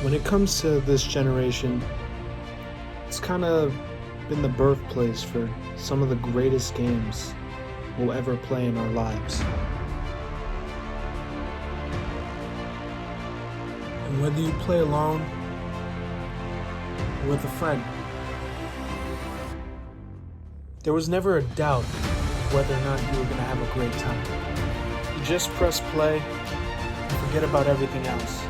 When it comes to this generation, it's kind of been the birthplace for some of the greatest games we'll ever play in our lives. And whether you play alone or with a friend, there was never a doubt whether or not you were going to have a great time. You just press play and forget about everything else.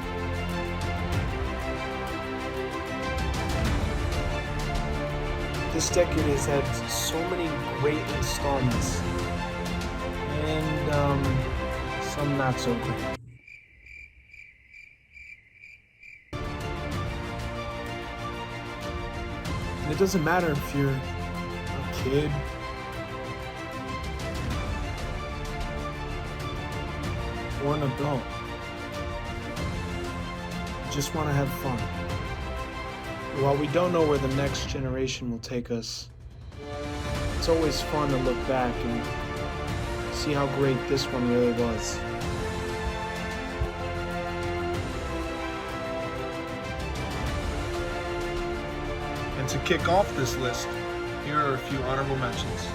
This decade has had so many great installments, and some not so great. And it doesn't matter if you're a kid, or an adult. You just want to have fun. While we don't know where the next generation will take us, it's always fun to look back and see how great this one really was. And to kick off this list, here are a few honorable mentions.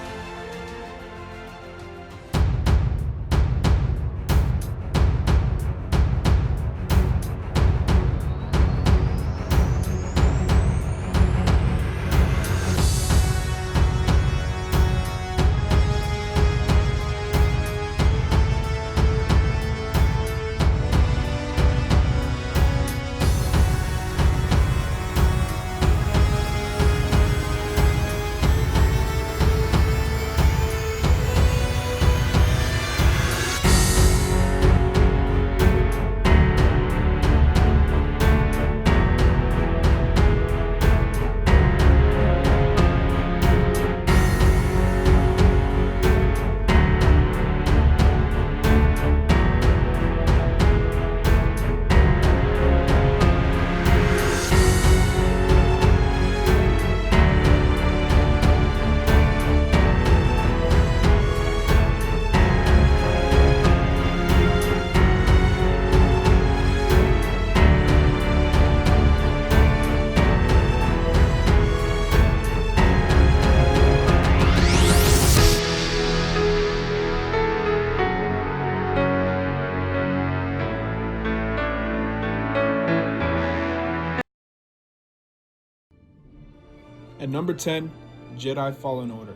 At number 10, Jedi Fallen Order.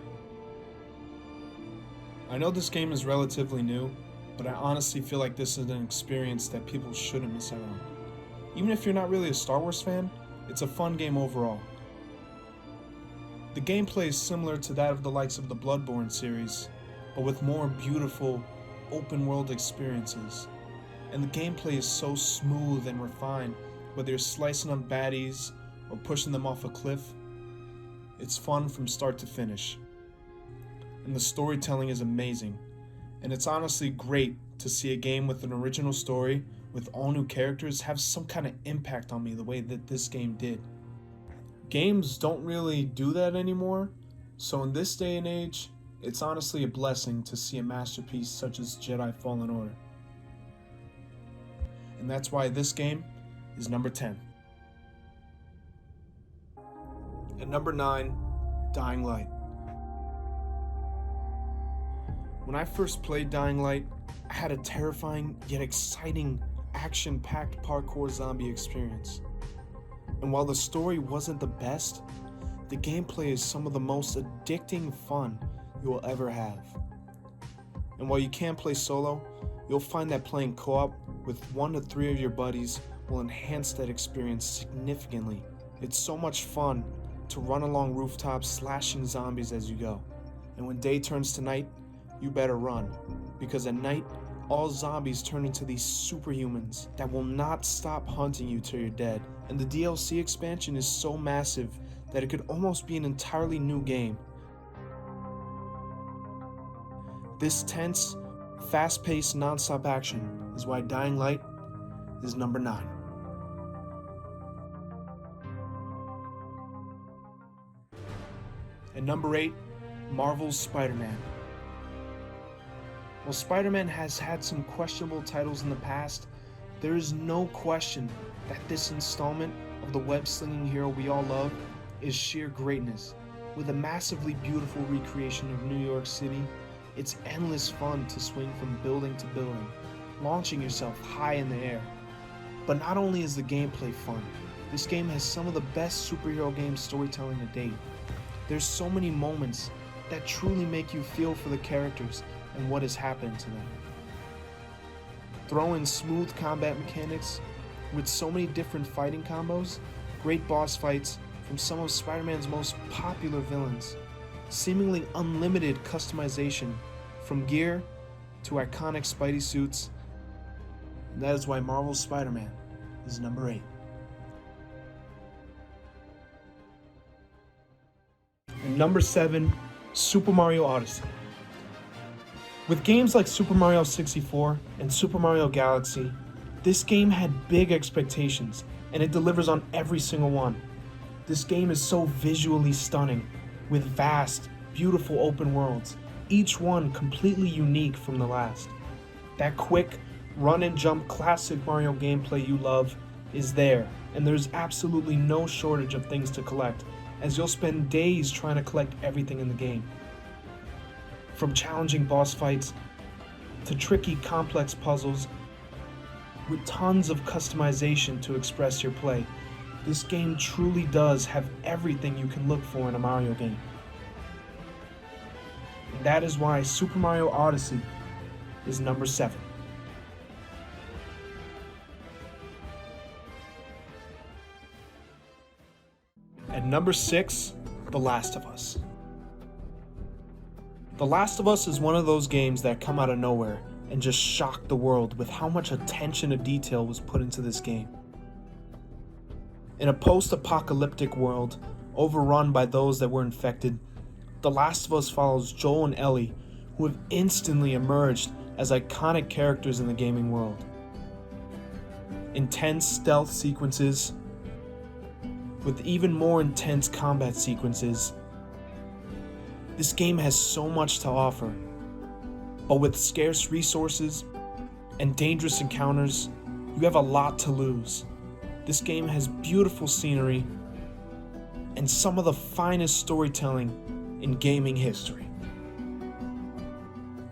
I know this game is relatively new, but I honestly feel like this is an experience that people shouldn't miss out on. Even if you're not really a Star Wars fan, it's a fun game overall. The gameplay is similar to that of the likes of the Bloodborne series, but with more beautiful, open-world experiences. And the gameplay is so smooth and refined, whether you're slicing up baddies or pushing them off a cliff. It's fun from start to finish. And the storytelling is amazing. And it's honestly great to see a game with an original story with all new characters have some kind of impact on me the way that this game did. Games don't really do that anymore, so in this day and age, it's honestly a blessing to see a masterpiece such as Jedi Fallen Order. And that's why this game is number 10. At number 9, Dying Light. When I first played Dying Light, I had a terrifying yet exciting action-packed parkour zombie experience. And while the story wasn't the best, the gameplay is some of the most addicting fun you will ever have. And while you can't play solo, you'll find that playing co-op with 1 to 3 of your buddies will enhance that experience significantly. It's so much fun to run along rooftops slashing zombies as you go. And when day turns to night, you better run, because at night, all zombies turn into these superhumans that will not stop hunting you till you're dead. And the DLC expansion is so massive that it could almost be an entirely new game. This tense, fast-paced, non-stop action is why Dying Light is number 9. At number 8, Marvel's Spider-Man. While Spider-Man has had some questionable titles in the past, there is no question that this installment of the web-slinging hero we all love is sheer greatness. With a massively beautiful recreation of New York City, it's endless fun to swing from building to building, launching yourself high in the air. But not only is the gameplay fun, this game has some of the best superhero game storytelling to date. There's so many moments that truly make you feel for the characters and what has happened to them. Throw in smooth combat mechanics with so many different fighting combos, great boss fights from some of Spider-Man's most popular villains, seemingly unlimited customization from gear to iconic Spidey suits, and that is why Marvel's Spider-Man is number 8. And number 7, Super Mario Odyssey. With games like Super Mario 64 and Super Mario Galaxy, this game had big expectations, and it delivers on every single one. This game is so visually stunning, with vast, beautiful open worlds, each one completely unique from the last. That quick, run and jump classic Mario gameplay you love is there, and there's absolutely no shortage of things to collect, as you'll spend days trying to collect everything in the game. From challenging boss fights to tricky, complex puzzles, with tons of customization to express your play, this game truly does have everything you can look for in a Mario game. And that is why Super Mario Odyssey is number 7. At number 6, The Last of Us. The Last of Us is one of those games that come out of nowhere and just shocked the world with how much attention to detail was put into this game. In a post-apocalyptic world, overrun by those that were infected, The Last of Us follows Joel and Ellie, who have instantly emerged as iconic characters in the gaming world. Intense stealth sequences, with even more intense combat sequences. This game has so much to offer, but with scarce resources and dangerous encounters, you have a lot to lose. This game has beautiful scenery and some of the finest storytelling in gaming history.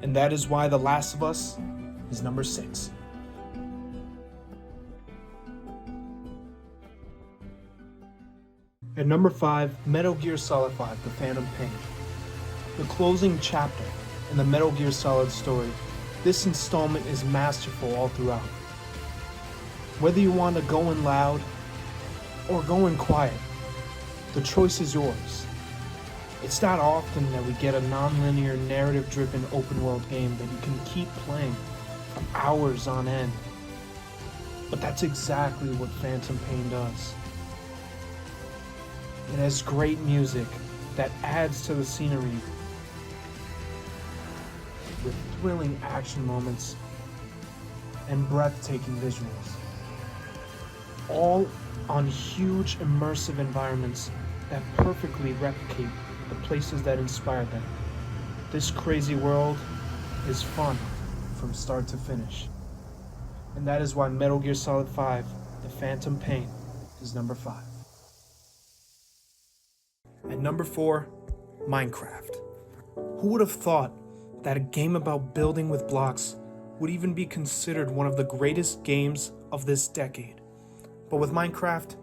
And that is why The Last of Us is number 6. At number 5, Metal Gear Solid 5: The Phantom Pain. The closing chapter in the Metal Gear Solid story, this installment is masterful all throughout. Whether you want to go in loud or go in quiet, the choice is yours. It's not often that we get a non-linear, narrative-driven open-world game that you can keep playing for hours on end. But that's exactly what Phantom Pain does. It has great music that adds to the scenery, with thrilling action moments and breathtaking visuals, all on huge immersive environments that perfectly replicate the places that inspired them. This crazy world is fun from start to finish, and that is why Metal Gear Solid 5: The Phantom Pain is number 5. At number 4, Minecraft. Who would have thought that a game about building with blocks would even be considered one of the greatest games of this decade? But with Minecraft,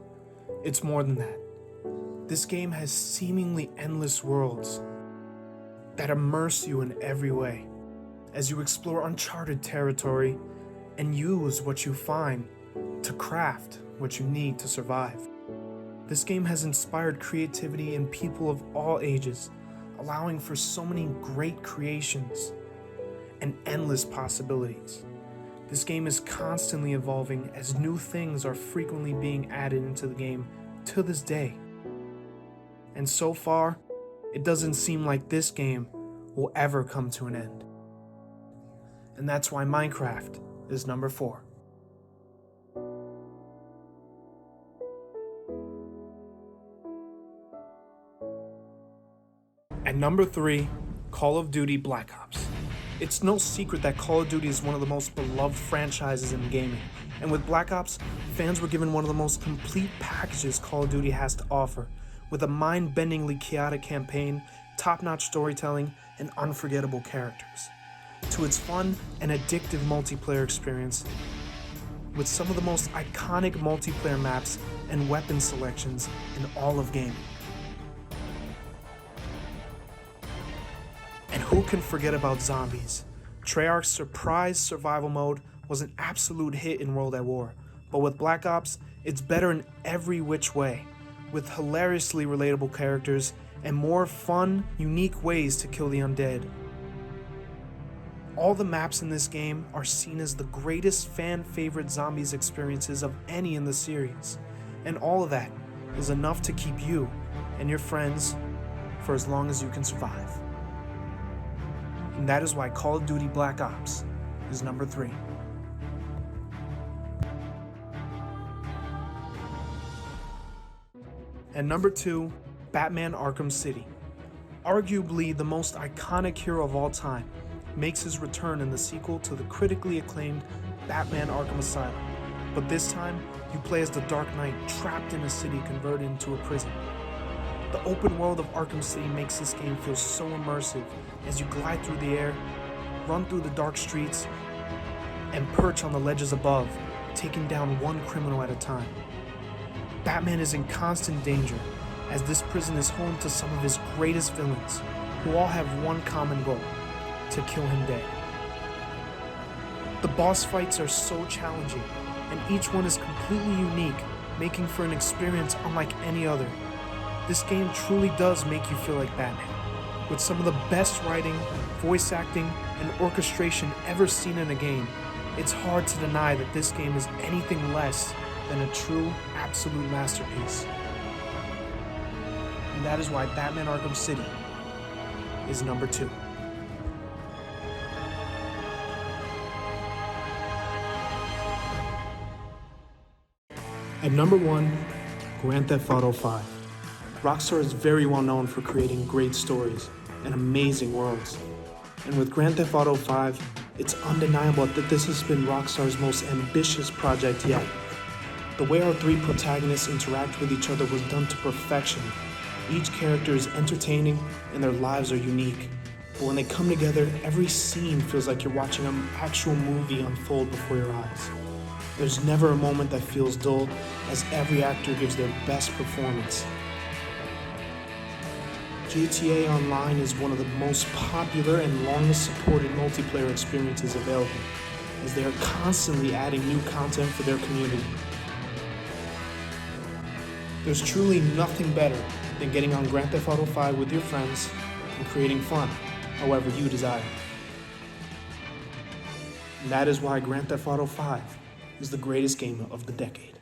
it's more than that. This game has seemingly endless worlds that immerse you in every way as you explore uncharted territory and use what you find to craft what you need to survive. This game has inspired creativity in people of all ages, allowing for so many great creations and endless possibilities. This game is constantly evolving as new things are frequently being added into the game to this day. And so far, it doesn't seem like this game will ever come to an end. And that's why Minecraft is number 4. At number 3, Call of Duty Black Ops. It's no secret that Call of Duty is one of the most beloved franchises in gaming, And with Black Ops, fans were given one of the most complete packages Call of Duty has to offer, with a mind-bendingly chaotic campaign, top-notch storytelling, and unforgettable characters. To its fun and addictive multiplayer experience, with some of the most iconic multiplayer maps and weapon selections in all of gaming. And who can forget about zombies? Treyarch's surprise survival mode was an absolute hit in World at War, but with Black Ops, it's better in every which way, with hilariously relatable characters and more fun, unique ways to kill the undead. All the maps in this game are seen as the greatest fan-favorite zombies experiences of any in the series, and all of that is enough to keep you and your friends for as long as you can survive. And that is why Call of Duty Black Ops is number 3. And number 2, Batman Arkham City. Arguably the most iconic hero of all time, makes his return in the sequel to the critically acclaimed Batman Arkham Asylum. But this time, you play as the Dark Knight trapped in a city converted into a prison. The open world of Arkham City makes this game feel so immersive as you glide through the air, run through the dark streets, and perch on the ledges above, taking down one criminal at a time. Batman is in constant danger, as this prison is home to some of his greatest villains, who all have one common goal: to kill him dead. The boss fights are so challenging, and each one is completely unique, making for an experience unlike any other. This game truly does make you feel like Batman, with some of the best writing, voice acting, and orchestration ever seen in a game. It's hard to deny that this game is anything less than a true, absolute masterpiece. And that is why Batman Arkham City is number 2. At number 1, Grand Theft Auto 5. Rockstar is very well known for creating great stories and amazing worlds. And with Grand Theft Auto 5, it's undeniable that this has been Rockstar's most ambitious project yet. The way our 3 protagonists interact with each other was done to perfection. Each character is entertaining and their lives are unique. But when they come together, every scene feels like you're watching an actual movie unfold before your eyes. There's never a moment that feels dull, as every actor gives their best performance. GTA Online is one of the most popular and longest supported multiplayer experiences available, as they are constantly adding new content for their community. There's truly nothing better than getting on Grand Theft Auto 5 with your friends and creating fun, however you desire. And that is why Grand Theft Auto 5 is the greatest game of the decade.